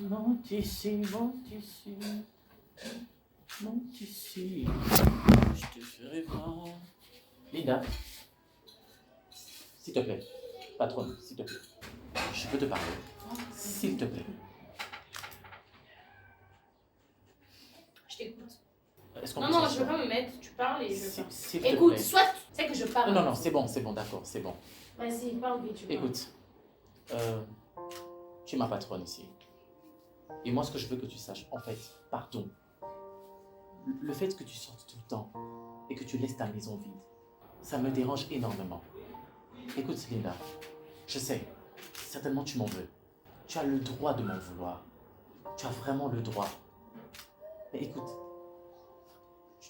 monte ici, monte ici. Monte ici. Je te ferai voir. Linda, s'il te plaît. Patronne, s'il te plaît. Je peux te parler. S'il te plaît. Je t'écoute. Non, je veux pas me mettre. Tu parles et je parle. S'il te Écoute, plaît. soit tu sais que je parle. Non, c'est bon, d'accord, c'est bon. Vas-y, parle vite, tu parles. Écoute, tu es ma patronne ici. Et moi, ce que je veux que tu saches, en fait, pardon. Le fait que tu sortes tout le temps et que tu laisses ta maison vide, ça me dérange énormément. Écoute, Linda, je sais, certainement tu m'en veux. Tu as le droit de m'en vouloir. Tu as vraiment le droit. Mais écoute,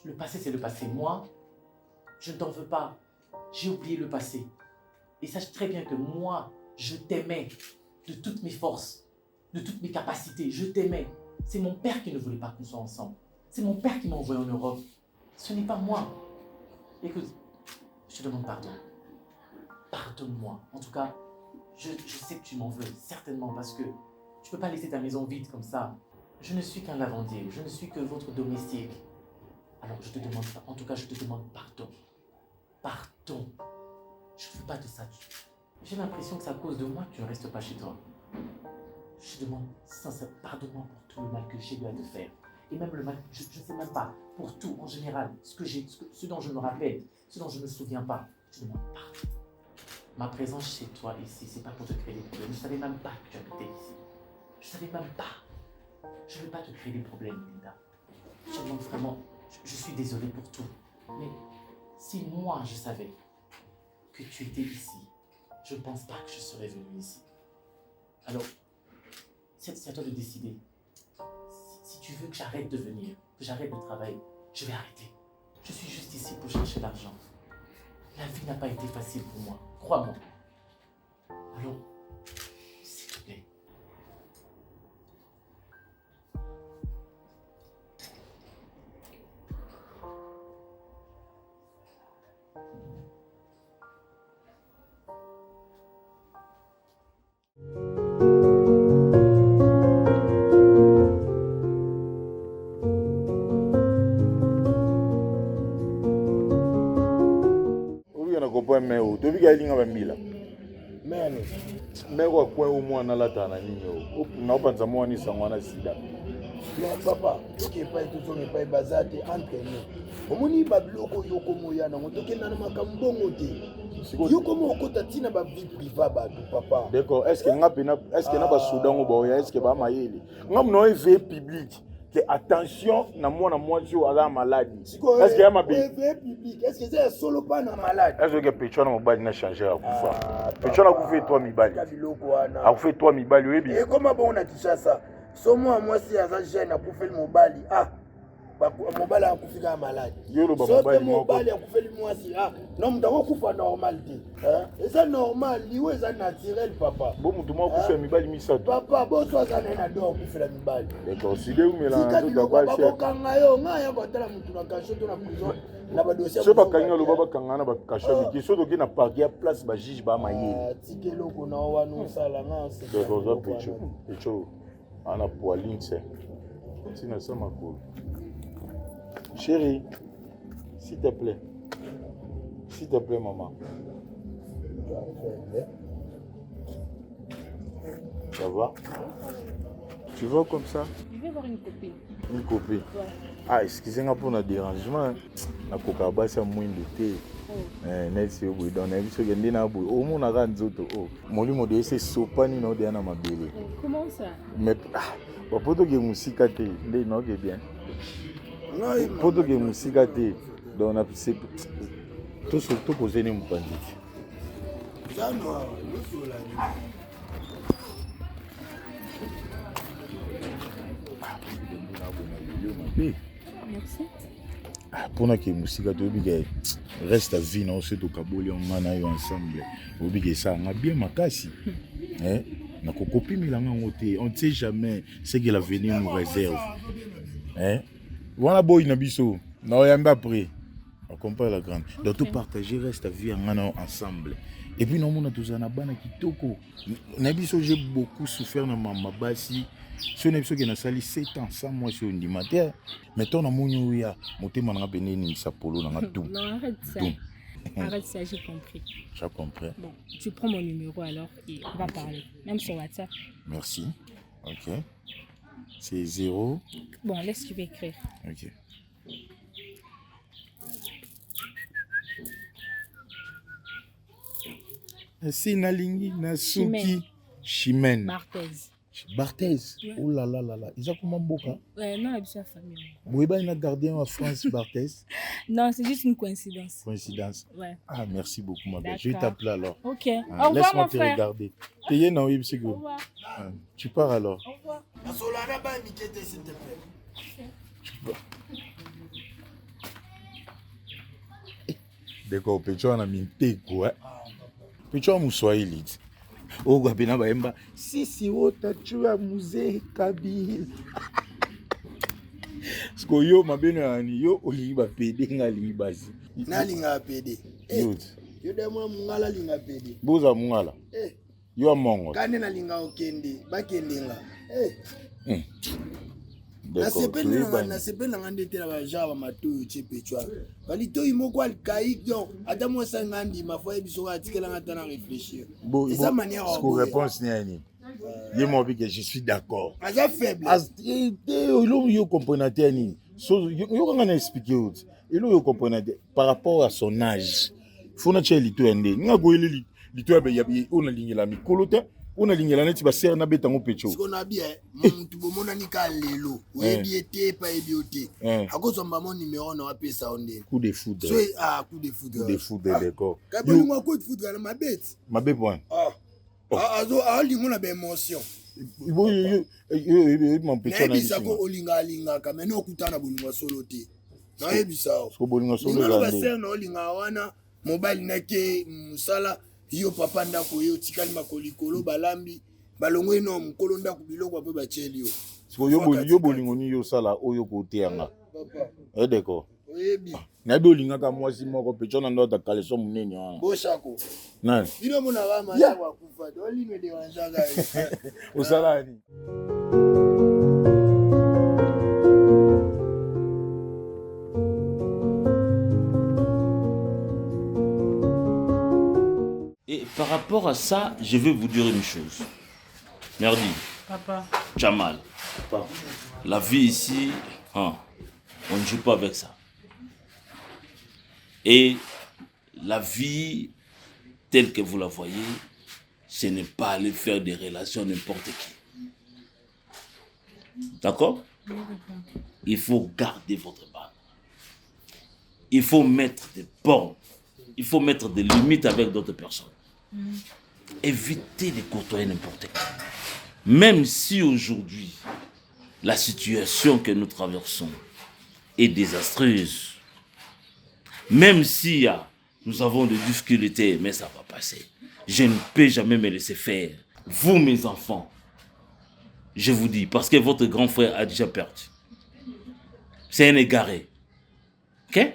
le passé, c'est le passé. Moi, je ne t'en veux pas. J'ai oublié le passé. Et sache très bien que moi, je t'aimais de toutes mes forces, de toutes mes capacités. Je t'aimais. C'est mon père qui ne voulait pas qu'on soit ensemble. C'est mon père qui m'a envoyé en Europe. Ce n'est pas moi. Écoute, je te demande pardon. Pardonne-moi. En tout cas, je sais que tu m'en veux, certainement, parce que tu ne peux pas laisser ta maison vide comme ça. Je ne suis qu'un lavandier. Je ne suis que votre domestique. Alors, je te demande, en tout cas, je te demande pardon. Pardon. Je ne veux pas de ça. J'ai l'impression que c'est à cause de moi que tu ne restes pas chez toi. Je te demande sincèrement, pardonne-moi pour tout le mal que j'ai eu à te faire. Et même le mal, je ne sais même pas, pour tout en général, ce dont je me rappelle, ce dont je ne me souviens pas. Je te demande pardon. Ma présence chez toi ici, c'est pas pour te créer des problèmes. Je ne savais même pas que tu habitais ici. Je ne savais même pas. Je ne veux pas te créer des problèmes, Linda. Je te demande vraiment, je suis désolé pour tout. Mais si moi je savais que tu étais ici, je ne pense pas que je serais venu ici. Alors, c'est à toi de décider. Si tu veux que j'arrête de venir, que j'arrête de travailler, je vais arrêter. Je suis juste ici pour chercher l'argent. La vie n'a pas été facile pour moi, crois-moi. Alors, s'il te plaît. Mais au début, il y a une mila. Mais quoi, au moins, on a la tana nino. On a pas de moi ni sangwana sida. Mais papa, tu n'es pas tout son pas basé entre nous. Au moni babloko yoko moya na motoke na makambo te. Yoko moko tatina ba vie privée ba du papa. D'accord, est-ce que na ba soudan ou boya, est-ce que ba mayeli. Ngam no vie public. Que attention na moi je ala maladie. Est-ce que y a ma vie public, est-ce que c'est solo pas na malade? Est-ce que Pétion na mobali na changer à kufa? Pétion na kufa toi mibali. A kufa toi mibali webi. Et comment bon on a dit ça? So moi si aza jeune a kufa le mobali. Mobali a kufa malade. Yolo ba mobali mobali a kufa le mwasi. Non mdako kufa normalité. Et ça normal, liwe ça naturel papa. Bon mutu mo kufa mibali misato. Papa bo so ça na do kufa mibali. D'accord, si de mélange tout d'abord ba kanga yo ngaya ko tala mutu na kasho to na prison. Na ba dossier. So ba kanga lo ba kanga na ba kasho ki so to ki na parquet place ba juge ba mayeli. Tikelo ko na wa no sala na c'est. D'accord, ça Pécho. Ana poiline c'est. Sinon ça ma cool. Chérie, s'il te plaît. S'il te plaît, maman. Ça va? Tu vas comme ça? Je vais voir une copine. Une copine? Ouais. Ah, excusez-moi pour le dérangement. La coca c'est moins de thé. Nesi obu don na biso gende na bu o mona ga nzoto o molimo de ese sopani no de na mabele. Comment ça? Mais ba poto ke musika te nde no ke bien. Poto ke musika te donc na c'est tout surtout poser ni mpandiki. Ça no le sola ni. Merci. Pour que musika to bi reste à vie non c'est to kaboli on mana yo ensemble obi que ça nga bien makasi na kokopi milanga ngote on ne sait jamais ce que l'avenir nous réserve voilà boy na biso na yamba après on comprend la grande donc tout partager reste à vie en ensemble Et puis non, on a tous un abana kitoko. Nabiso, j'ai beaucoup souffert dans ma basi. Si on a besoin de sali 7 ans, sans moi sur une matière. Maintenant, on a mon ya, monter mon abéné ni sapolo dans tout. Non, arrête ça. Arrête ça, j'ai compris. J'ai compris. Bon, tu prends mon numéro alors et on va parler. Même sur WhatsApp. Merci. Ok. C'est 0. Bon, laisse, tu vas écrire. Ok. C'est Nalingi, Nasuki, Chimène. Barthez. Barthez. Ouais. Oh là là là là. Ils ont comment boka? Non, elle est famille. Vous avez un gardien en France, Barthez? Non, c'est juste une coïncidence. Coïncidence. Ouais. Ah, merci beaucoup, ma belle. D'accord. Je vais t'appeler alors. Ok. Ah, Au revoir, laisse-moi mon te frère. regarder. T'es non, oui, c'est Au good. revoir. Ah, tu pars alors. Au revoir. S'il te plaît. D'accord, Pecho on a mis quoi? Pecho a Moussoaïli. Oh, Gabina Baemba. Si, oh, t'as tué à Musée Kabil. Parce que yo, ma belle, yo, oli ba pédé, ngali basi. Nalinga PD. Yo, Yo de moi mungala linga PD. boza mungala. Yo a mongo. Kane nalinga okende, bakendenga. D'accord. nasepeli nanga nde te na bagenre bamatoyo tie pechwa balitoyi moko alikaik donc ata mwasi anga ndima fo yebi soko atikelanga ata na réfléchir eza manière Parce que réponse ni ani. Ye mo bi que je suis d'accord. aza faible Yo comprenez ni. Yo kanga na expliquer autre. Yo comprenez par rapport à son âge. Faut na tche lito ende. Nga goyeli lito ya be ona lingela mikolo te. On a ligné la net, c'est un bête en pécho. Ce qu'on a bien, tout le monde a dit qu'il lelo. Oui, bien, pas bioté. À cause de mon numéro, on a payé ça. Coup de foudre. Coup de foudre. Coup de foudre, d'accord. Moi, coup de foudre, ma bête. Ma bête, point. On a bien émotion. Mon pécho. Mais ça, on linga, quand même, on a un solo. Non, il ça. Parce que bon, solo. Mobile nake musala. Yo papa ndako yo tikali makolikolo balambi balongo eno mukolo ndako biloko ape bacheli yo so yo bolingo ni yo sala oyo kote yanga papa d'accord oyebi na bolinga ka mwasi moko pecho na ndota kale so munene wana boshako nani bino mona ba masa kwa kufa do lime de wanjaga osala ni. Et par rapport à ça, je vais vous dire une chose. Merdi. Papa. Jamal. Papa. La vie ici, on ne joue pas avec ça. Et la vie, telle que vous la voyez, ce n'est pas aller faire des relations n'importe qui. D'accord? Il faut garder votre bande. Il faut mettre des bornes. Il faut mettre des limites avec d'autres personnes. Évitez de côtoyer n'importe qui. Même si aujourd'hui, la situation que nous traversons est désastreuse, même si nous avons des difficultés, mais ça va passer. Je ne peux jamais me laisser faire. Vous, mes enfants, je vous dis, parce que votre grand frère a déjà perdu. C'est un égaré. Ok?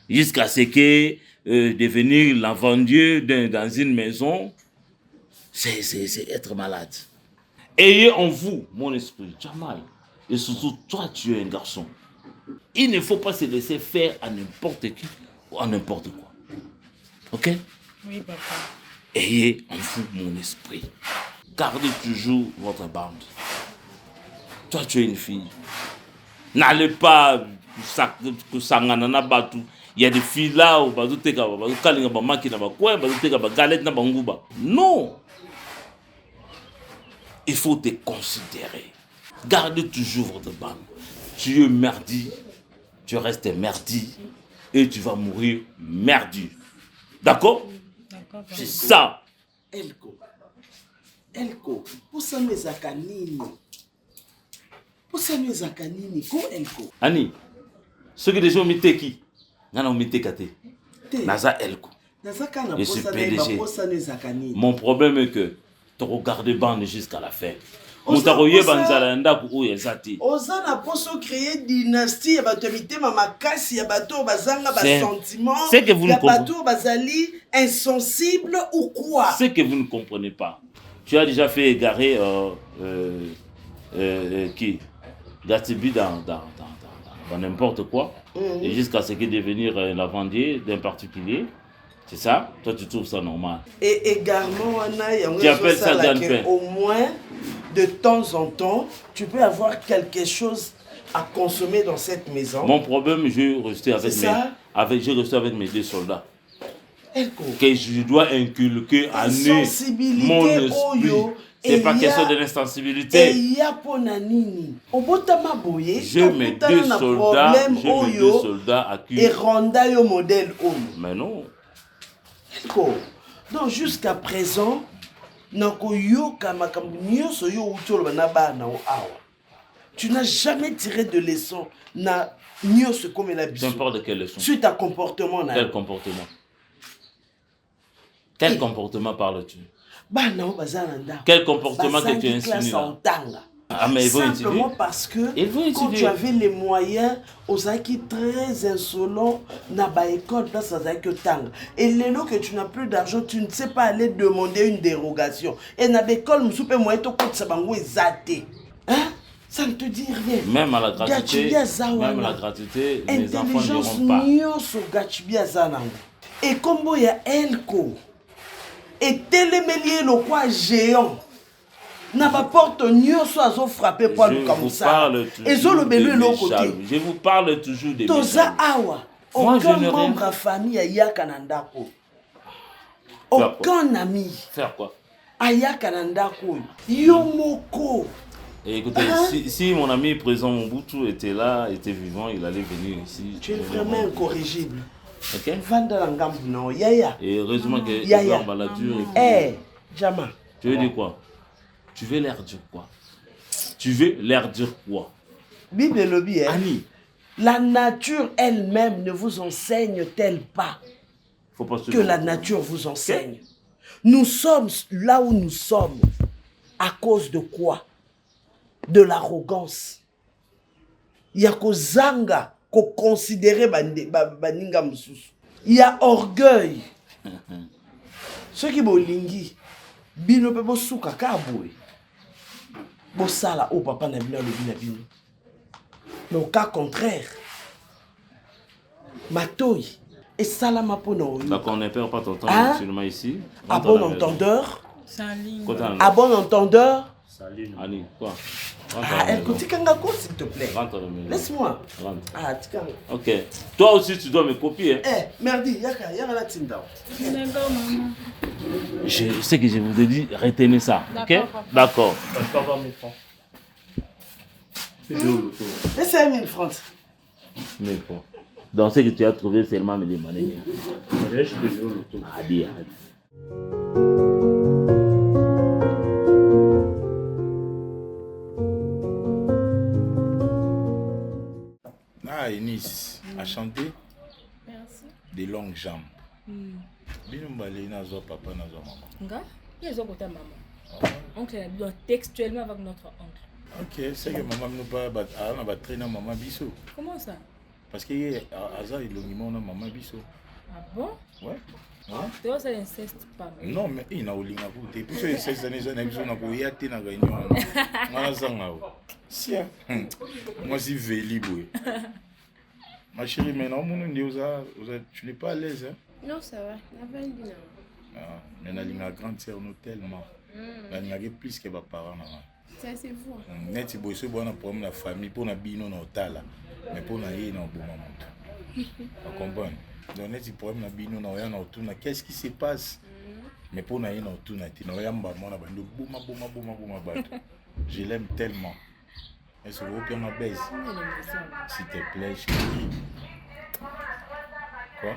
Jusqu'à ce que devenir l'enfant-dieu dans une maison, c'est être malade. Ayez en vous mon esprit, Jamal. Et surtout, toi, tu es un garçon. Il ne faut pas se laisser faire à n'importe qui ou à n'importe quoi. Ok? Oui, papa. Ayez en vous mon esprit. Gardez toujours votre bande. Toi, tu es une fille. N'allez pas sangana batu. Il y a des filles là où non. Il faut te considérer. Gardez toujours votre bande. Tu es merdi, tu restes merdi et tu vas mourir merdi. D'accord? D'accord. C'est ça. Elko, usame zakanini. Usame zakanini ko Elko. Ani, ce que les gens me qui? Nana me kate. Naza Elko. Je suis PDG. Mon problème est que tu regardes bande jusqu'à la fin. Mutaroye banzala ndako oyo ezati. Oza na poso créer dynastie ya bato mitema makasi ya bato bazanga ba sentiment. C'est que vous ne comprenez bato bazali insensible ou quoi? C'est que vous ne comprenez pas. Tu as déjà fait égarer qui Gatsby dans n'importe quoi, et jusqu'à ce qu'il devenir lavandier d'un particulier. C'est ça? Toi, tu trouves ça normal? Et également, tu appelles ça gagne-pain? Au moins, de temps en temps, tu peux avoir quelque chose à consommer dans cette maison. Mon problème, j'ai resté avec mes deux soldats. Que je dois inculquer à mon esprit. C'est pas question de l'insensibilité. J'ai mes deux soldats à qui. Et renda yo modèle homme. Mais non. Donc jusqu'à présent, tu n'as jamais tiré de leçon. N'importe de quelle leçon. Sur ta comportement. Quel comportement? Quel comportement parles-tu? Quel comportement que tu insinues là? Ah, mais simplement parce que quand tu avais les moyens, Ozaki très insolent, n'a pas école, là ça que tang. Et l'élo que tu n'as plus d'argent, tu ne sais pas aller demander une dérogation. Et n'a pas école, m'soupe moyen to compte ça bango exaté. Hein? Ça ne te dit rien. Même à la gratuité, les enfants n'iront pas. Et comme il y a Elko, et télémélier le quoi géant. Na ba porte nyonso azo frapper pour nous comme ça. Et zo le belu le côté. Je vous parle toujours des Toza awa. Aucun membre de famille ayaka na ndako. Aucun ami. Faire quoi? Ayaka na ndako. Yo moko. Et écoutez, si mon ami président Mobutu était là, était vivant, il allait venir ici. Tu es vraiment incorrigible. Ok? Vanda ngambu no yaya. Et heureusement que Edouard Balladur est. Eh, Jama. Tu veux dire quoi? Tu veux l'air dire quoi? Tu veux l'air dire quoi? Bible lobby, hein? Annie. La nature elle-même ne vous enseigne-t-elle pas que la nature vous enseigne? Nous sommes là où nous sommes. À cause de quoi? De l'arrogance. Il y a kozanga, ko considérer baninga mususu. Il y a orgueil. Ceux qui bolingi, bino pe bo suka ka boy. Bo sala o papa na bino le bina bino. Mais au cas contraire, Matoy et Salama Pono. D'accord, on ne perd pas ton temps seulement ici. À bon entendeur. Saline. À bon entendeur. Saline. Annie, quoi? Elle continue s'il te plaît. Laisse-moi. Rentre. Ah, tu calmes. Ok. Toi aussi, tu dois me copier. Eh, merdi, yaka la tinda. D'accord, maman. Je sais que je vous ai dit, retenez ça. Ok? D'accord. Je peux avoir 1000 francs. Laissez 1000 francs. 1000 francs. Donc, ce que tu as trouvé seulement me demander. Je te jure le tout. Adi. Eunice a chanté. Merci. Des longues jambes. Bino mbale nazo papa nazo maman. Nga, ils ont côté maman. Oncle doit textuellement avec notre oncle. Ok, c'est que maman nous pas on va traîner maman biso. Comment ça? Parce que Aza il longiment na maman biso. Ah bon? Ouais. Tu vois ça inceste pas. Non mais il na olinga pour te. Pour ces 16 années on a besoin na ko yate na réunion. Ngana zanga. Si moi si veli boy. Ma chérie, maintenant, tu n'es pas à l'aise. Hein? Non, ça va. Mais la grande sœur, nous tellement. Elle n'a plus que mes parents. Ça, c'est vous. Net, si vous avez un problème de la famille, pour nous bino dans tala, mais pour nous y dans bon moment. Tu comprends? Donc net, si problème de bino dans rien autour, qu'est-ce qui se passe? Mais pour nous y dans tout, nous rien bas, moi, bouma. Je l'aime tellement. Est-ce que vous pouvez ma baise? S'il te plaît, chérie. Quoi?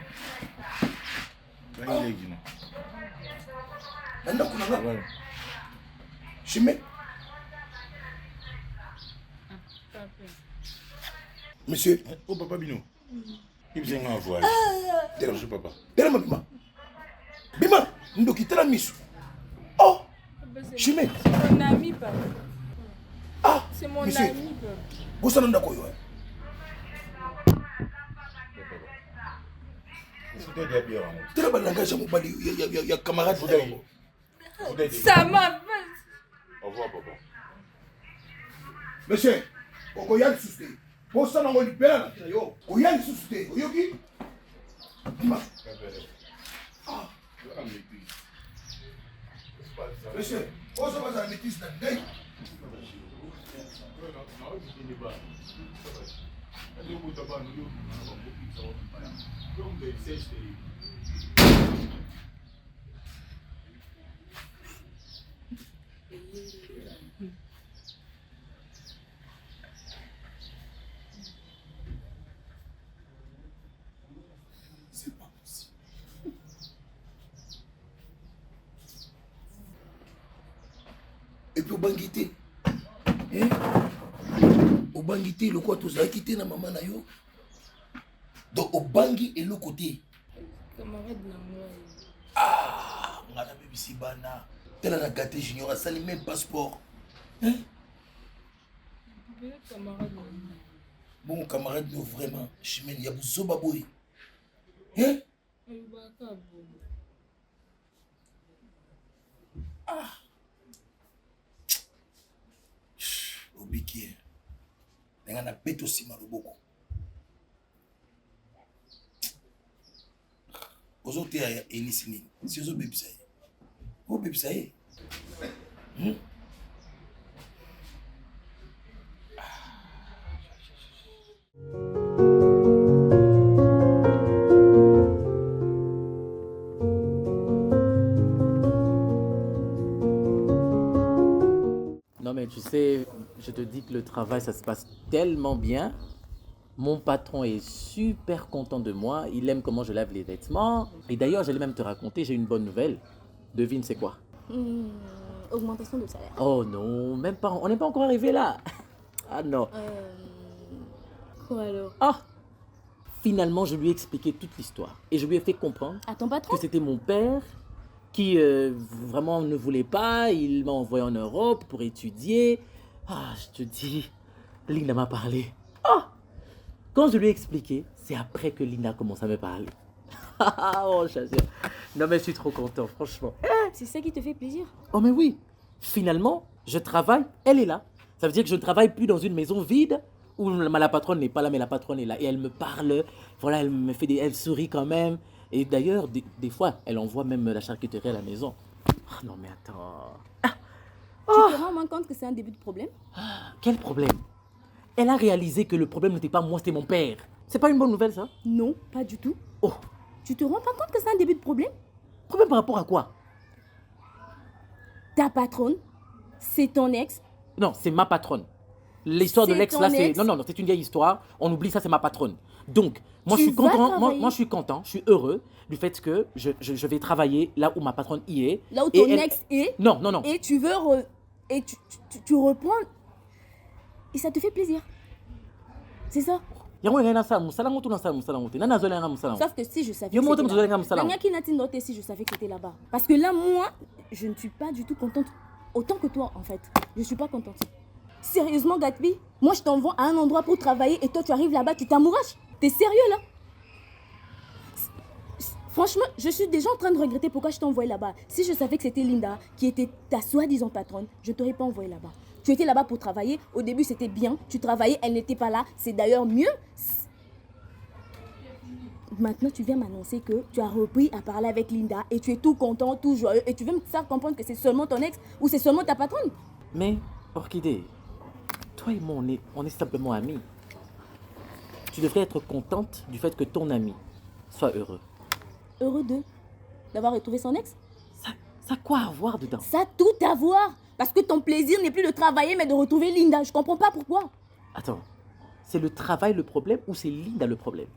Il est guiné. Je mets. Monsieur. Oh, papa Bino. Il vient en voile. Bonjour, papa. Derrière Bima. Bima, nous quittons la mission. Oh! Je mets. Ton ami, papa. C'est mon Monsieur. ami. bosana ndako oyo tala balangage ya mobali ya camarade na yango Ça m'a Au revoir, papa. monsieur okoya lisusu te bosana ngo libela na yo koya lisusu te oyoki dima monsieur ozo bazala métise na ngai c'est pas possible. Et puis obangi te obangi te eloko tozalaki te na mama na yo donc obangi eloko te Camarade na moi. nga nabebisi bana tala na gate junior asali même passeport Camarade na moi. bon camarade no vraiment chimene ya buzoba boye Alobaka bon. obiki ndenge na beto nsima loboko ozoteya ya enisi nini si ozobebisa ye obebisa ye Non, mais tu sais, je te dis que le travail, ça se passe tellement bien. Mon patron est super content de moi. Il aime comment je lave les vêtements. Et d'ailleurs, j'allais même te raconter, j'ai une bonne nouvelle. Devine, c'est quoi? Augmentation de salaire. Oh non, même pas. On n'est pas encore arrivé là. Ah non. Quoi alors? Ah! Finalement, je lui ai expliqué toute l'histoire. Et je lui ai fait comprendre À ton patron? que c'était mon père qui vraiment ne voulait pas. Il m'a envoyé en Europe pour étudier. Ah, je te dis, Linda m'a parlé. Ah! Quand je lui ai expliqué, c'est après que Linda commence à me parler. Oh, j'assure. Non, mais je suis trop content, franchement. C'est ça qui te fait plaisir? Oh, mais oui. Finalement, je travaille, elle est là. Ça veut dire que je ne travaille plus dans une maison vide où la patronne n'est pas là, mais la patronne est là. Et elle me parle, voilà, elle me fait elle sourit quand même. Et d'ailleurs, des fois, elle envoie même la charcuterie à la maison. Ah, non, mais attends. Tu te rends moins compte que c'est un début de problème? Quel problème? Elle a réalisé que le problème n'était pas moi, c'était mon père. C'est pas une bonne nouvelle, ça? Non, pas du tout. Oh, Tu te rends pas compte que c'est un début de problème? problème par rapport à quoi? Ta patronne, c'est ton ex. Non, c'est ma patronne. L'histoire de C'est l'ex, ton là, c'est... ex. Non, c'est une vieille histoire. On oublie ça, c'est ma patronne. Donc, moi, Tu je suis vas content. travailler. Moi, je suis content. Je suis heureux du fait que je vais travailler là où ma patronne y est. Là où Et ton elle- ex est. Non, non, non. Et tu veux. Et tu reprends. Et ça te fait plaisir. C'est ça. Yango ngena sa musala ngoto na sa musala ngoto. Nana zola nga musala. Sauf que si je savais Yo que moto c'était mzola nga là-bas. musala. La Nyaki Nati noté si je savais que c'était là-bas. Parce que là, moi, je ne suis pas du tout contente. Autant que toi, en fait. Je ne suis pas contente. Sérieusement, Gatbi, moi, je t'envoie à un endroit pour travailler et toi, tu arrives là-bas, tu t'amouraches. T'es sérieux, là? Franchement, je suis déjà en train de regretter pourquoi je t'ai envoyé là-bas. Si je savais que c'était Linda, qui était ta soi-disant patronne, je ne t'aurais pas envoyé là-bas. Tu étais là-bas pour travailler. Au début, c'était bien. Tu travaillais, elle n'était pas là. C'est d'ailleurs mieux. Maintenant, tu viens m'annoncer que tu as repris à parler avec Linda et tu es tout content, tout joyeux. Et tu veux me faire comprendre que c'est seulement ton ex ou c'est seulement ta patronne? Mais, Orchidée, toi et moi, on est simplement amis. Tu devrais être contente du fait que ton ami soit heureux. Heureux d'avoir retrouvé son ex? Ça a quoi à voir dedans? Ça a tout à voir. Parce que ton plaisir n'est plus de travailler mais de retrouver Linda. Je comprends pas pourquoi. Attends, c'est le travail le problème ou c'est Linda le problème?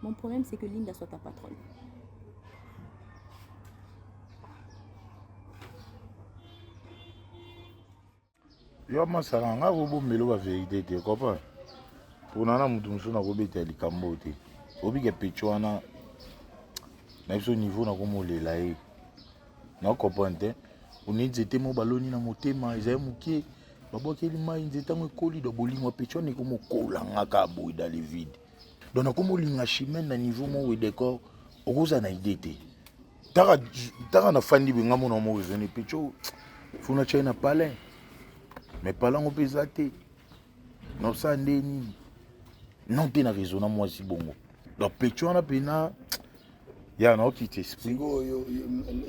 Mon problème, c'est que Linda soit ta patronne. Yo masala nga bobomela ba vérité te comprends mpona na mutu mosusu nakobetela likambo te obike pecho wana na biso niveau nakomolela ye nakomprendre te On est nzete mo baloni na motema ezali mokie babwakeli mai nzete yango ekoli do bolingo pe tshwane komokola ngaka boye dans le vide donc nakomolinga chimene na niveau mo décor okoza na idée te taka nafandi benga mona mo raisonner pe tso funa tshai na palin mais palin ngo peza te non ça ndeni non te na raisonner moi si bongo donc pe tshwana pena ya na okite esprit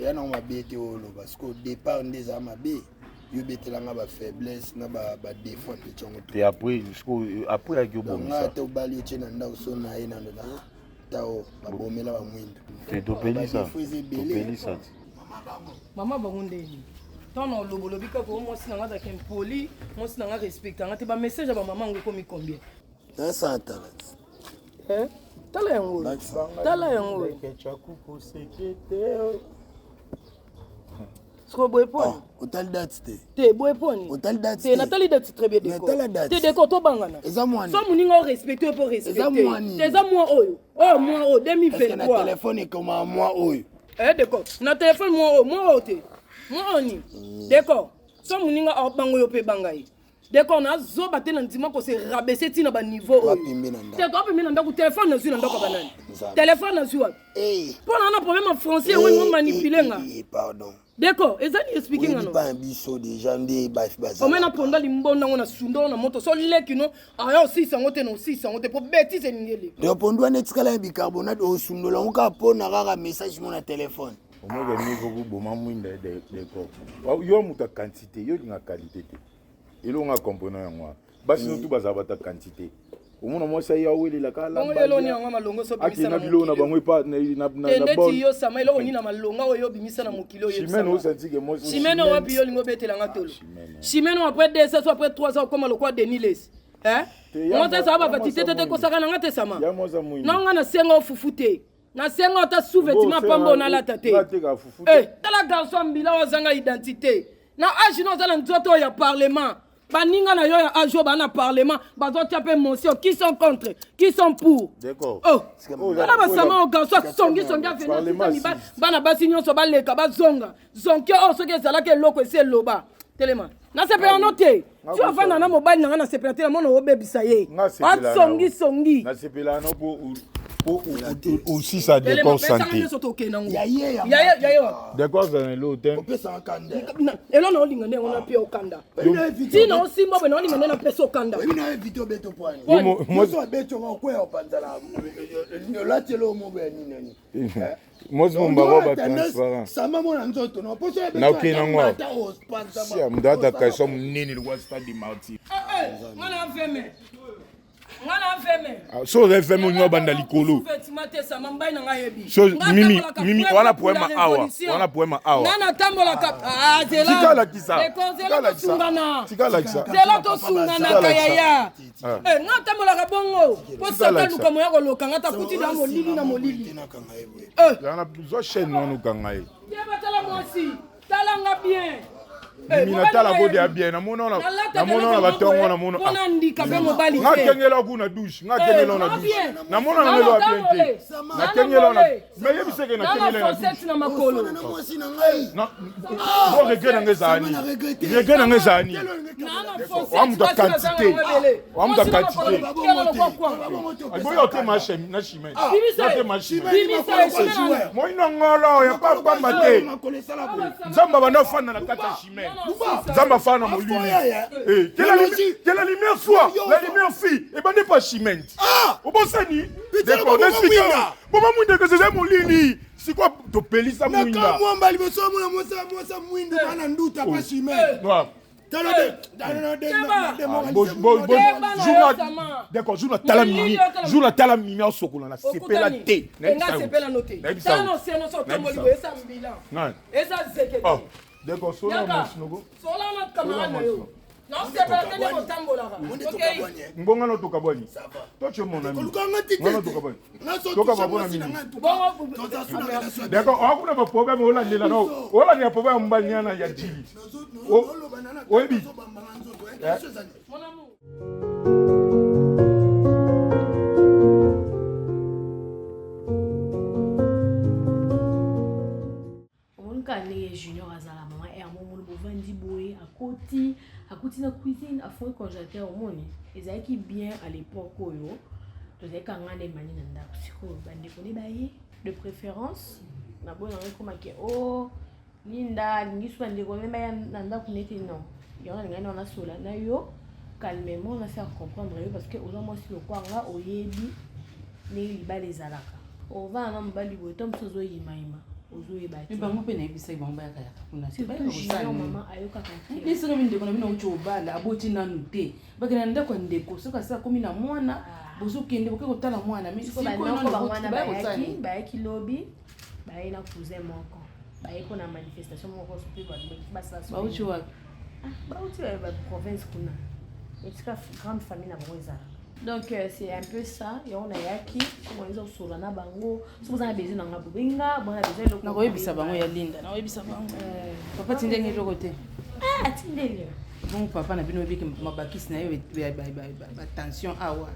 ya na mabe te olo parce que au départ ndeza mabe yo betelanga ba faiblesse na ba défaut te tshongo to et après ya kyo bon ça te obali tshena ndao so na ina ndo tao babomela ba mwinda te topeli ça Maman bango ndeni. Tant lobolobi ka ko mo sinanga za kem poli, mo sinanga respectanga te ba message ba maman ngo komi combien? 100 Hein? Tala yango. Tala yango. Sko boy poni. Hotel date te. Te boy poni. Hotel date. Te Nathalie date très bien déco. Te déco to bangana. Eza mwani. So muninga respecter pour respecter. Eza mwani. Te eza moi oyo. Oh moi o 2023. Est-ce que na téléphone comme moi oyo? Déco. Na téléphone moi o te. Moi oni. Déco. So muninga bango yo pe bangai. D'accord, on a zo baté nan ndima ko se rabaisser tina ba niveau. C'est toi pe minanda ku téléphone na zuna ndoko banani. Téléphone na zua. Pour on a problème en français oui on manipuler nga. Pardon. D'accord, ezali expliquer nga no. Pas un biso déjà ndé ba o mena ponda limbonda ngona sundo na moto so leki no ayo 600 te no 600 te po bêtise ngeli. De pondwa netikala bicarbonate o sundo la on ka pona rara message mon téléphone. Au moins gagner vous boma mwinda d'accord. Yo muta quantité, yo nga qualité te. Il y a un component en moi. Basi nous tout bazaba ta quantité. Au moins moi ça y a où il est la kala. On est là ni en malongo so bimisa na bilo na bango pa na bon. Yo sama ilo ni na malonga oyo bimisa na mokilo yo. Chimeno senti que moi. Chimeno wapi yo lingo betela ngatolo. Chimeno après 2 ans après 3 ans comme le quoi de Niles. Hein? Moi ça va fatité te ko saka na ngate sama. Non ngana senga ofufute. Na senga ta sous-vêtement pambo na la tate. Tala garçon mbila wazanga identité. Na agi no zala nzoto ya parlement. Baninga na yo ya ajo bana parlement, bazo tiape motion qui sont contre, qui sont pour. D'accord. Oh. Bana basama o garçon songi afena bana basi nyonso baleka bazonga. Zonke o soki ezala ke loko ese loba. Telema. Na sepela note. Tu afana na mobile na sepela te na mono obebisa ye. Ba songi. Na sepela no aussi ça décor santé. Décor dans l'hôtel. Et là on linga on a pi okanda. Tino simbo beno linga na peso okanda. Moi so beto ngokwe opanzala. Là telo mo beni nani. Moi je m'en vais transparent. Ça m'a mon nzoto no poso beto. Na okina si amdata ka so nini le stade de Marty. Ngana veme. So refeme nyo banda likolo. So mimi wana poema awa. Nana tambola kap. Zela. Tikala kisa. Tikala kisa. Zela to sungana kayaya. Nga tambola ka bongo. Po saka luka moya ko loka ngata kuti na molili na molili. Yana zo chaîne no kangai. Ya batala mosi. Tala nga bien. Mimi na tala bode ya bien na mona na batongo na mona. Pona ndika be mobali. Nga kengela ku na douche, nga kengela na douche. Na mona na melo bien. Na kengela na. Mais yebi seke na kengela na douche. Na makolo. Na mwasi na ngai. Na. Bo regret na ngezani. Regret na ngezani. Wa muta quantité. Wa muta quantité. Bo yo te marché na chimene. Yo te marché. Moi na ngolo ya papa mate. Zamba bana fana na kata chimene. Zamba fana molili. Que la lumière soit, la lumière fille, et ben n'est pas chimene. Au bon sani. D'accord, explique. Bon maman que c'est molili. C'est quoi to peli sa mouinda? Na kamwa mbali boso mo mwinda bana nduta pas chimene. D'accord, joue la tala mimi au sokola na sepela te. Nga sepela note. Tala no se no so tomoli esa mbila. Esa zekete. D'accord, sola mosinogo. Sola na kamana yo. Non sepela te mo tambola ka. OK. Mbonga no toka boni. Toche mon ami. Ngana toka boni. Toka babona mimi. D'accord, hakuna ba problème ola ndela no. Ola ni problème mbanyana ya jili. Oebi. Mon amour. On connaît Junior Azala maman et à mon tovandi boye akoti na cuisine afoi congélateur omoni ezalaki bien à l'époque oyo tozalaki kanga nde mani na ndako sikoyo bandeko ne baye de préférence na boye nango ekomaki o linda alingi so bandeko ne baya na ndako neti non yango alingai na nasola na yo calmement na faire comprendre yo parce que oza mwasi lokwanga oyebi ndenge libala ezalaka ovanda na mobali boye to mosu ozoyimayima ozoyeba te bango mpe nayebisaki bango bayakayaka kuna mama ayokaka te esika mindeko na bino auti obala aboti nanu te bakenda na ndako ya ndeko soki asala komi na mwana bozokende boke kotala mwana bayaki lobi baye na cousin moko baye mpona manifestation moko soki bauti wapi bauti baprovince kuna etika grande famille na bango ezalaka donc c'est un peu ça et on a yaki comment ils ont sur na bango si vous avez besoin na bobenga bon a besoin na koyebisa bango ya linda na koyebisa bango papa tindenge eloko te tindenge bon papa na bino biki mabakisi na yo ba tension awa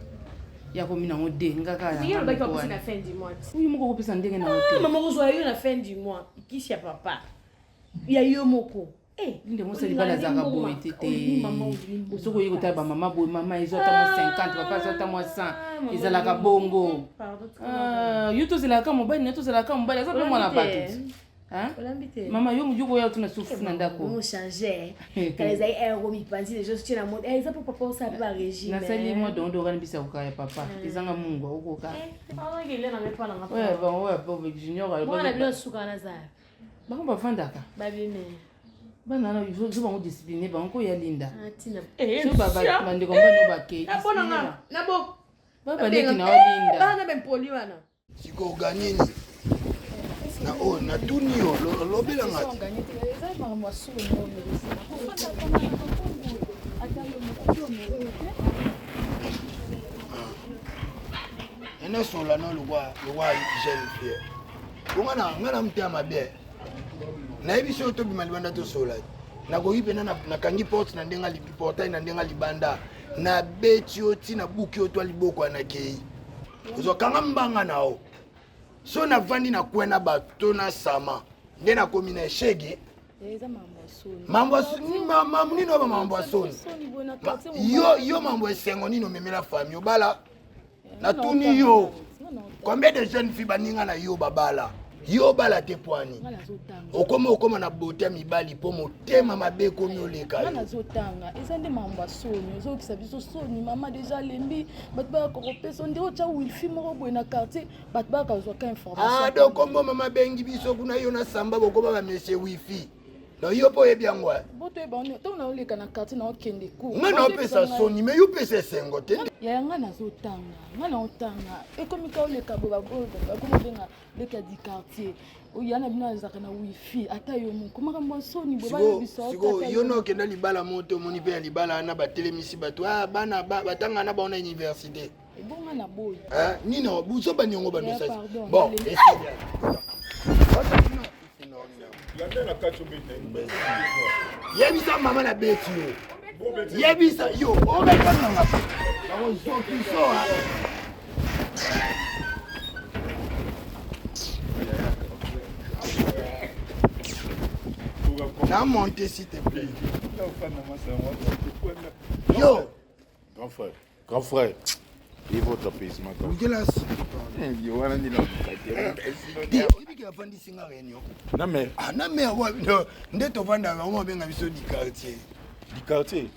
ya komi nango de ngaka na yo baki kopesa na fin du mois oui moko kopesa ndenge na hotel maman kozwa yo na fin du mois ikisi ya papa ya yo moko nde mosa libala zaka boye tete soki oyi kotala bamama boye mama ezotamo 50 papa ezotamo 100 ezalaka bongo yo tozelaka mobali na tozelaka mobali aza mpe mwana bato mama yo koya tuna sufu na ndako nasali mwa dondo okani bisa kokaya papa ezanga mungu okoka junior bango bafandaka bana na zo bango discipliné bango ko ya linda so bandeko mbano bakei babaleki na olinda sikoga nini na o na tuni yo lobelanga ene sola no lwa jeune fille ngana mtia mabe na ebi so to bima libanda to sola na ko yipena na kangi porte na ndenga li portail na ndenga libanda na beti oti na buki oto liboko na kei uzo kanga mbanga nao so na vandi na kwena bato na sama nde na komi na shege mambo nino ba mambo soni yo mambo esengo nino memela famille obala na tuni yo combien de jeunes filles baninga na yo babala yo bala te poani okoma na bote mibali po motema mabe komi oleka yo nazotanga eza nde mambo soni ozokisa biso soni mama déjà lembi bato bakokopesa nde otya wilfi moko boye na quartier bato bakazwaka information donc kombo mama bengi biso kuna yo na samba bokoma ba monsieur wifi no yo po yebi yango botoyeba ntango naoleka na quartier naokende cour nga naopesa soni mais yo pesa esengo te yaya nga nazotanga nga naotanga ekomi ka oleka bakomobenga leka di quartier oya na bino azalaka na wifi ata yo moko makambo soni siko yo naokenda libala moto omoni mpe ya libala na batelemisi bato bana batanga na baona université ebonga na boyi nino buso baniongo banosasi bon yebisa mama na beti yo yebisa yo obekanga nakozokisoa na monter s'il te plaît yo grand frère et votre apaisement na mer nde tovandaka omobenga biso di quartier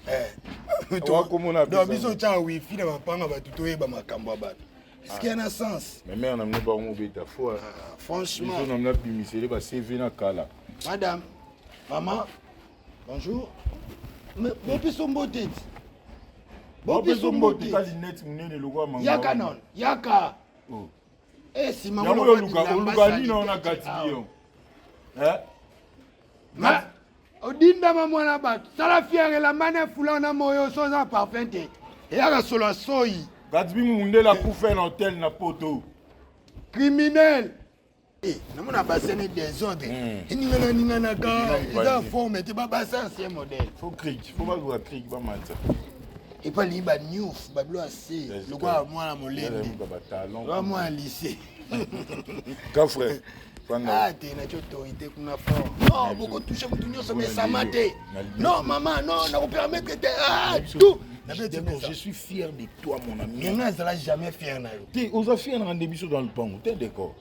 biso tya wifi na bapanga bato toyeba makambo ya bato eske ya na sens mare na mine bango beta fois franchement na mine bimisele ba CV na kala madame maman bonjour bopiso mbote bopiso mbote yaka non yaka nsima oluka nino na kati yo odindama mwana bato sala fiere mane fula na moyo soza parfum te eyaka solo asoyi kati bimundela kufa na hotel na poto criminel namona basene désordre eningananinganaga eza forme te babasa ancien modèle fo cric fo bazwa cric bamata epalingi baniouf babilo ase lokwa mwana molende loka mwana lycée grand frère Ah, t'es une autorité qu'on a fort. Non, beaucoup touché, beaucoup touché, mais ça m'a dit. Non, maman, non, on ne permet que tout. Je suis fier de toi, mon ami. Mais moi, je ne jamais fier. Tu es fier dans le début dans le pont. Tu es d'accord?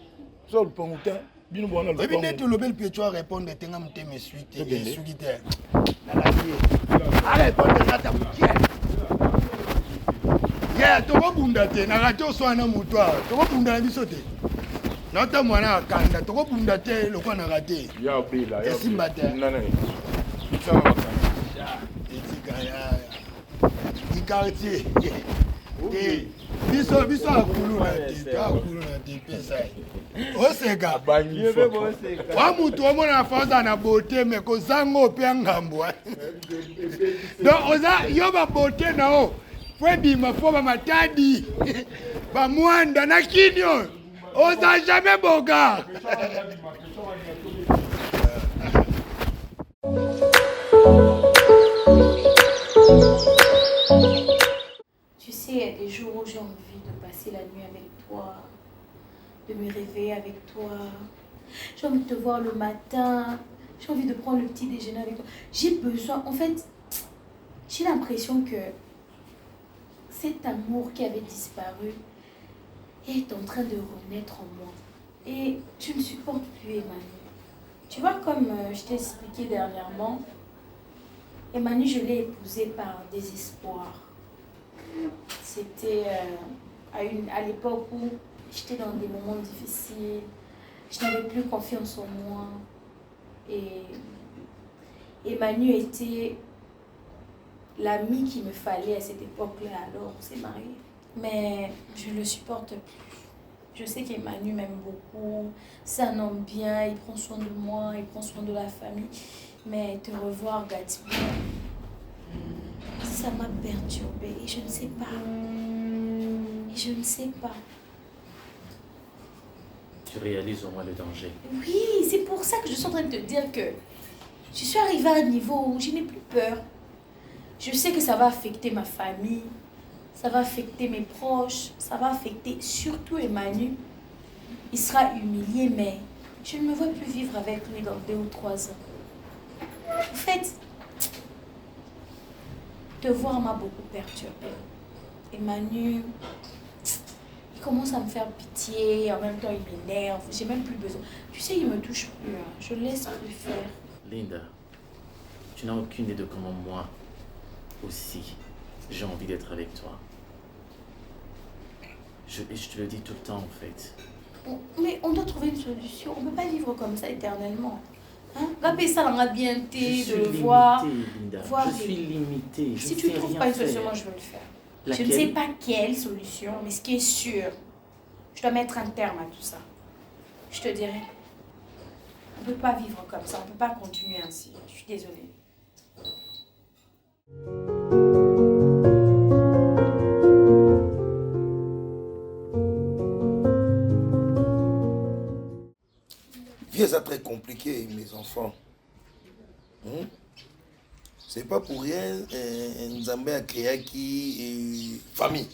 Sur le pont, tu es. Et puis, tu le bel tu vas répondre, tu vas me suivre. Allez, yeah, tu vas bunda te na radio so na mutwa. Tu vas bunda biso te. Na ta mwana kanda, tu vas bunda te lokwa na raté. Ya bela, ya. Simba te. Nana. Di quartier. Biso akulu na te pesa. Oseka banyi. Wa mutu omona faza na beauté mais ko zango pe ngambwa. Donc oza yo ba beauté na o. Fwebi mafoba matadi. Ba mwanda na kinyo. Oza jamais boga. Tu sais, il y a des jours où j'ai envie de passer la nuit avec toi, de me réveiller avec toi. J'ai envie de te voir le matin. J'ai envie de prendre le petit déjeuner avec toi. J'ai besoin, en fait, j'ai l'impression que cet amour qui avait disparu est en train de renaître en moi. Et je ne supporte plus Emmanuel. Tu vois, comme je t'ai expliqué dernièrement, Emmanuel, je l'ai épousé par désespoir. C'était à l'époque où j'étais dans des moments difficiles, je n'avais plus confiance en moi. Et Emmanuel était l'ami qu'il me fallait à cette époque-là, alors on s'est mariés. Mais je ne le supporte plus. Je sais qu'Emmanuel m'aime beaucoup, c'est un homme bien, il prend soin de moi, il prend soin de la famille. Mais te revoir, Gatsby, ça m'a perturbée et je ne sais pas. Je ne sais pas. Tu réalises au moins le danger. Oui, c'est pour ça que je suis en train de te dire que je suis arrivée à un niveau où je n'ai plus peur. Je sais que ça va affecter ma famille, ça va affecter mes proches, ça va affecter surtout Emmanuel. Il sera humilié, mais je ne me vois plus vivre avec lui dans 2 ou 3 ans. En fait, te voir m'a beaucoup perturbée. Emmanuel, il commence à me faire pitié, en même temps il m'énerve, j'ai même plus besoin. Tu sais, il me touche plus, hein. Je laisse plus faire. Linda, tu n'as aucune idée de comment moi aussi j'ai envie d'être avec toi. Je te le dis tout le temps en fait. Mais on doit trouver une solution, on ne peut pas vivre comme ça éternellement. Hein? Rappeler ça dans la bienté, de le voir. Linda. Je suis limitée. Si tu ne trouves pas une solution, moi je veux le faire. Laquelle? Je ne sais pas quelle solution, mais ce qui est sûr, je dois mettre un terme à tout ça. Je te dirai. On ne peut pas vivre comme ça, on ne peut pas continuer ainsi. Je suis désolée. C'est très compliqué, mes enfants. C'est pas pour rien Nzambe a créé qui famille.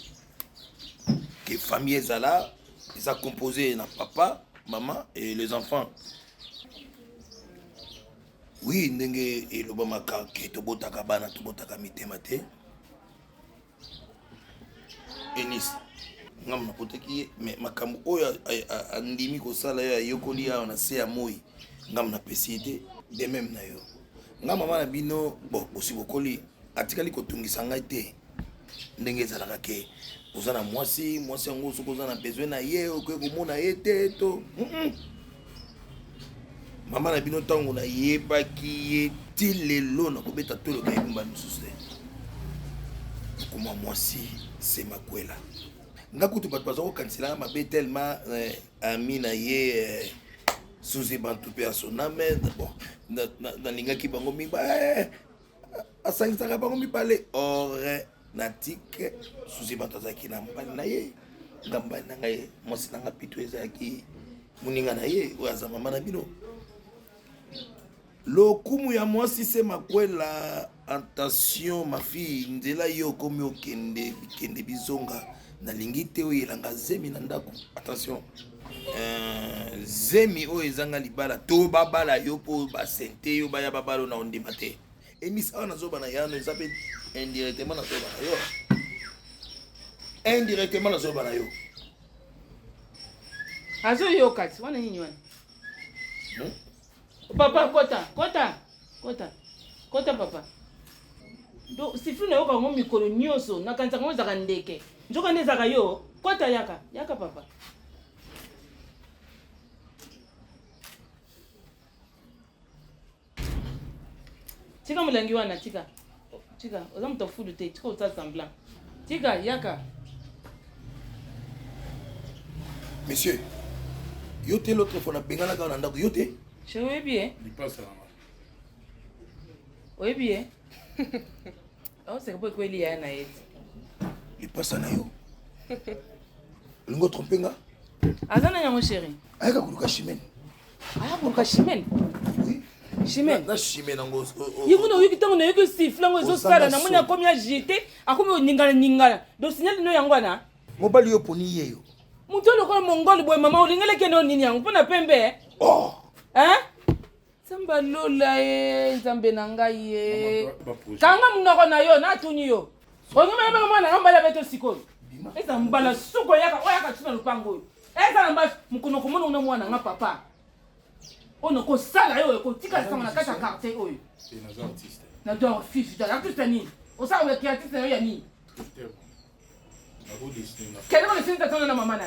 Que famille est là, ils a composé na papa, maman et les enfants. Oui, ndenge et le bamaka ke to botaka bana to botaka mitema te. Enis ngam na poteki mais makambo oyo andimi ko sala ya yokoli ya na se ya moi ngam na pesite de même na yo ngam mama na bino bon aussi bokoli atikali ko tungisa ngai te ndenge ezalaka ke ozana mwasi yango soko ozana besoin na ye okoki komona ye te to mama na bino ntango na yebaki ye ti lelo na kobeta tolo ka ebumba misusu te okoma mwasi se makwela nga kutu bato baza kokanisela mabe tellement ami na ye suzi bantu mpe asoname bon nalingaki bango mingi asangisaka bango mibale ore natike suzi bantu azalaki na mobali na ye nga mobali na ngai mwasi na nga pito ezalaki moninga na ye oyo aza mama na bino lokumu ya mwasi se makwela Attention, ma fille, ndela yo komi okende bizonga. Nalingi te oyelanga zemi na ndako. Attention. Zemi o ezanga libala to babala yo po basente yo baya babalo na ondima te. Emisa na zoba na yano ezape indirectement na zoba na yo. Indirectement na zoba na yo. Azo yo kati, wana nini wana? Papa, kota papa. Do sifu na yo ka ngomi mikolo nyoso na kanza ngo zaka ndeke. Njoka ndezaka yo, kota yaka papa. Tika mulangi wana tika. Oza mtofudu te, tika uta semblant. Tika yaka. Monsieur, yo te l'autre fois na bengana ka na ndako yo te. Je oui bien. Il passe là. Oui bien. Oh c'est quoi quoi lié na yet. Il passe na yo. Lingo trompenga. Azana ya mon chéri. Ayaka kuluka chimene. Aya kuluka chimene. Oui. Chimene. Na chimene ngo. Yiko no yiki tango no yiki sifla ngo zo sala na mona komi ya jeté, akomi ningala. Do signal no yango na. Mobali yo poni yeyo. Mutolo ko mongol boy mama ulingele keno nini yango pona pembe. Oh. Hein? Samba lola nzambe na ngai ye. Kanga munoko na yo na tuni yo. Ongema yaba mwana ngambala beto sikolo. Eza mbala suko yaka tuna lupango. Eza namba mukono komono na mwana nga papa. Ono ko sala yo ko tika sama na kata quartier oyo. C'est un artiste. Na do fifi da artiste ni. Osa we ki artiste yo ya ni. Quel est le signe d'attendre la maman là?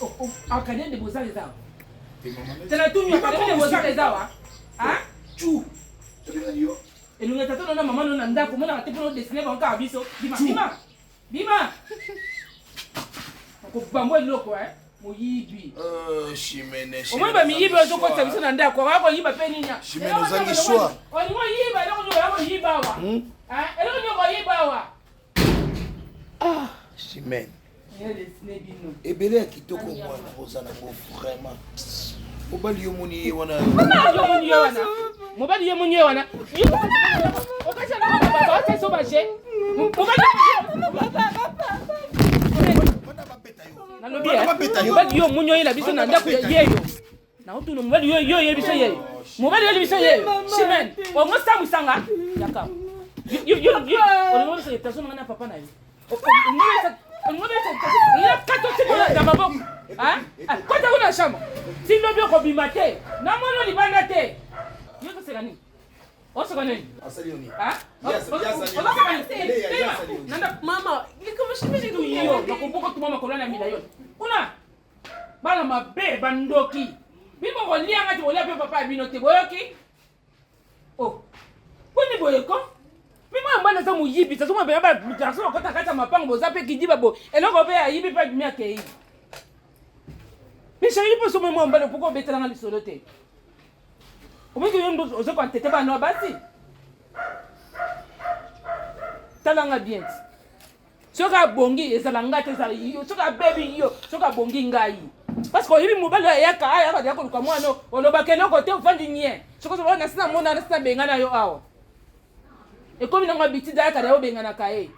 Oh, académie de beaux-arts les arts. C'est la tout mieux, académie de beaux-arts les arts. Hein? Chou. Et nous n'attendons la maman non anda comme on a raté pour nous dessiner encore à biso. Bima. On va moi loko hein. Moyibi. Chimene. Au moins ba miyibi ozo ko service na ndako. Wa ko yiba pe ninya. Chimene ozangi choix. On ni moyiba, on yiba wa. Hein? Et on y yiba wa. Ah. Chimene. Ebele ya kitoko mwana ozana ko vraiment. Mobali yo moni wana. Mobali yo moni wana. Okasha na baba ose so baje. Mobali yo munyo ila biso na ndako yeyo. Na otuno mobali yo yebiso yeyo. Mobali yo yebiso yeyo. Chimene. O mo samu sanga. Yaka. Yo. O mo se taso na papa na yo. Il a 14 secondes dans ma boque. Hein? Quand tu as une chambre, si le bio est bimate, non, non, il va nater. Il faut se gagner. On se gagne. Hein? Maman, il est comme je me dis, il y a beaucoup de maman colonne à Milayon. On a. Bala ma bé, bandoki. Bimo, on lit un gâteau, on l'a fait papa à binote. Boyoki. Oh. Prenez boyoko. Mais moi, je suis yibi, ça soit bien, garçon, quand tu as ma panne, vous avez qui dit babo, et là, on va y yibi pas du mien qui. Mais chérie, pour ce moment, on va le pourquoi bêter dans le soloté. Au moins que nous, on se compte, t'es pas non bâti. T'as l'anga bien. Ce qu'a bongi, et ça l'anga, c'est ça, ce qu'a baby, ce qu'a bongi ngai. Parce que yibi mobile, il y a qu'à dire comme moi, non, on va qu'à l'autre côté, on va digner. Ce que je vois, c'est un monde, c'est un bengana yo ao. Et comme il a habitué d'aller au Benganakae.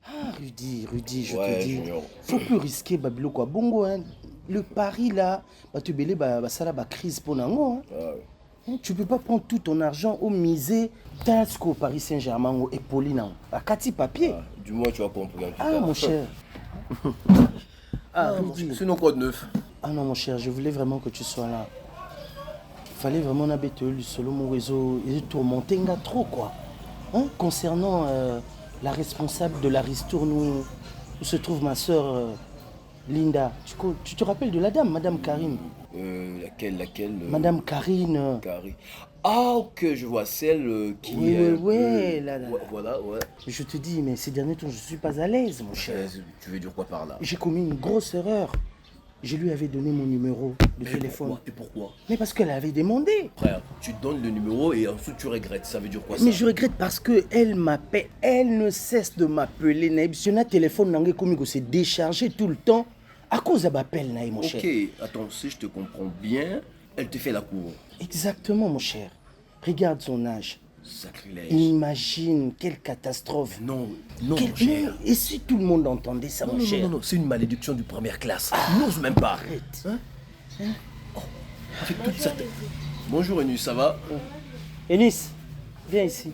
Ah, Rudy, je te dis, faut plus risquer Babilo quoi. Bongo, hein. Le pari là, tu belé ça la crise pour nango. Hein. Tu peux pas prendre tout ton argent au misé Tasco Paris Saint-Germain et Pauline à Cathy papier. Du moins tu vas comprendre. Ah mon cher. Rudy. C'est nos codes neufs. Ah non mon cher, je voulais vraiment que tu sois là. Fallait vraiment habiter le solo mon réseau et tourmenter trop quoi. Hein? Concernant la responsable de la ristourne où se trouve ma soeur Linda. Tu te rappelles de la dame, Madame Karine? Laquelle Madame Karine. Ah ok, je vois celle qui. Oui, là. Voilà, ouais. Je te dis, mais ces derniers temps, je suis pas à l'aise, mon cher. Tu veux dire quoi par là? J'ai commis une grosse erreur. Je lui avais donné mon numéro de téléphone. Pourquoi? Mais parce qu'elle avait demandé. Frère, tu donnes le numéro et ensuite tu regrettes. Ça veut dire quoi ça? Mais je regrette parce qu'elle m'appelle. Elle ne cesse de m'appeler. Si on a téléphone, c'est déchargé tout le temps à cause de m'appel, mon cher. Ok, attends, si je te comprends bien, elle te fait la cour. Exactement, mon cher. Regarde son âge. Sacrilège. Imagine quelle catastrophe. Non, mon cher. Et si tout le monde entendait ça, mon cher? Non, c'est une malédiction du première classe. N'ose même pas. Arrête. Avec toute sa... Bonjour Enus, ça va? Enus, viens ici.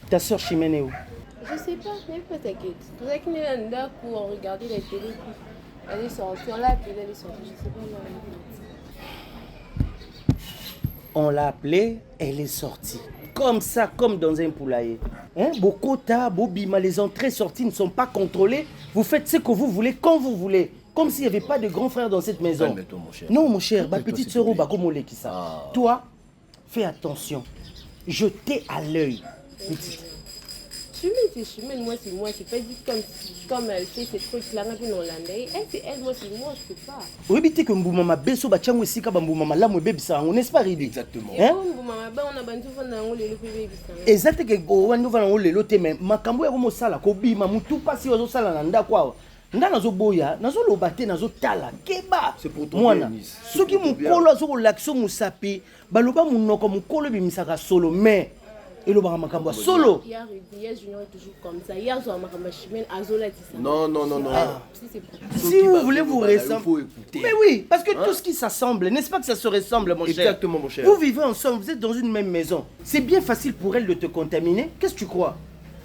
Ta soeur Chimène est où? Je sais pas, mais pas t'inquiète. Vous avez qu'une là où on regardait la télé, elle est sortie, on l'a appelée, elle est sortie, je sais pas où elle est. On l'a appelée, elle est sortie. Comme ça, comme dans un poulailler. Hein? Bokota, Bobima, les entrées-sorties ne sont pas contrôlées. Vous faites ce que vous voulez, quand vous voulez. Comme s'il n'y avait pas de grand frère dans cette maison. Calme-toi, mon cher. Non, mon cher, ma petite sœur, qui ça. Toi, fais attention. Je t'ai à l'œil, petite. Chimène, moi c'est moi, c'est pas dit comme elle fait ces trucs-là, en hollandais. Elle c'est elle, moi c'est moi, je peux pas. Oui, mais tu sais que Mboumama Besso, Bachango Sika, Mboumama Lamou Bébé, ça, on n'est pas ridé. Exactement. Hein? Mboumama, on a bantu fondant le bébé. Exactement, on va dans le loté, mais Makambo est comme ça, la Kobi, Mamoutou, pas si on s'en a quoi. Nazo boya, nazo lobate, nazo tala, keba. C'est pour ton Denis. Ce qui m'a collé sur l'action Moussapi, baloba mon comme collé bimisaka solo, mais et le baramakamba solo. Hier Junior est toujours comme ça. Hier Zoa Makamba Chimène Azola dit ça. Non. Si vous voulez vous ressembler. Mais oui, parce que tout ce qui s'assemble, n'est-ce pas que ça se ressemble, mon cher? Exactement, mon cher. Vous vivez ensemble, vous êtes dans une même maison. C'est bien facile pour elle de te contaminer. Qu'est-ce que tu crois?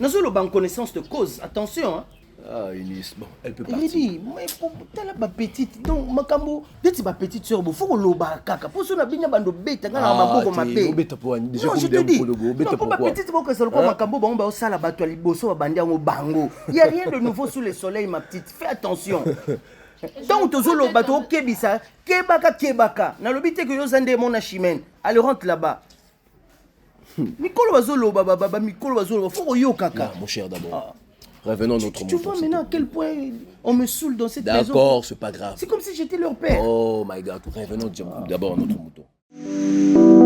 Nazo le ban connaissance de cause. Attention, hein. Ah, Inès, bon, elle peut partir. Il dit, mais pour ma petite, donc, Makambo, dès que ma petite soeur, il faut que l'oba kaka. Pour ça, on a bien bando bête, on a ma boue ma bête. Non, je te dis, non, pour ma petite, pour que ça le quoi, Makambo, on va au sala bato à liboso, à bandia au bango. Il n'y a rien de nouveau sous le soleil, ma petite. Fais attention. Donc, tu as le bateau, kebisa, kebaka. Na l'obité que yo zande mon Chimène. Allez, rentre là-bas. Mikolo bazolo, baba, Mikolo bazolo, faut que yo kaka. Mon cher, d'abord. Revenons à notre Tu vois maintenant à quel point on me saoule dans cette maison. D'accord, c'est pas grave. C'est comme si j'étais leur père. Oh my God, revenons d'abord à notre mouton.